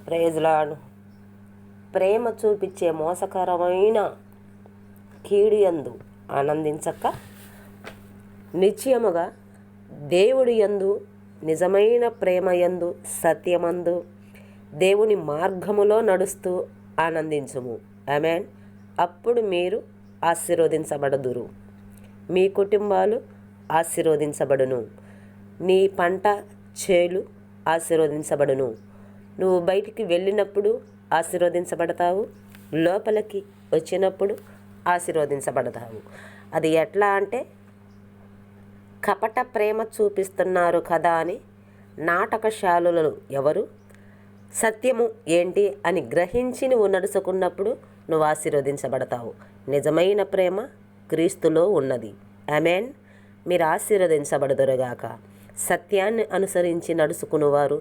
Praise lord. ప్రేమ చూపించే మోసకరమైన కీడు యందు ఆనందించక నిశ్చయముగా దేవుడి యందు, నిజమైన ప్రేమ యందు, సత్యమందు, దేవుని మార్గములో నడుస్తూ ఆనందించుము. ఆమేన్. అప్పుడు మీరు ఆశీర్వదించబడదురు, మీ కుటుంబాలు ఆశీర్వదించబడును, నీ పంట చేలు ఆశీర్వదించబడును. నువ్వు బయటికి వెళ్ళినప్పుడు ఆశీర్వదించబడతావు, లోపలికి వచ్చినప్పుడు ఆశీర్వదించబడతావు. అది ఎట్లా అంటే, కపట ప్రేమ చూపిస్తున్నారు కదా అని నాటకశాలులు ఎవరు? సత్యము ఏంటి అని గ్రహించి నువ్వు నడుచుకున్నప్పుడు నువ్వు ఆశీర్వదించబడతావు. నిజమైన ప్రేమ క్రీస్తులో ఉన్నది. ఆమేన్. మీరు ఆశీర్వదించబడుదురుగాక. సత్యాన్ని అనుసరించి నడుచుకునేవారు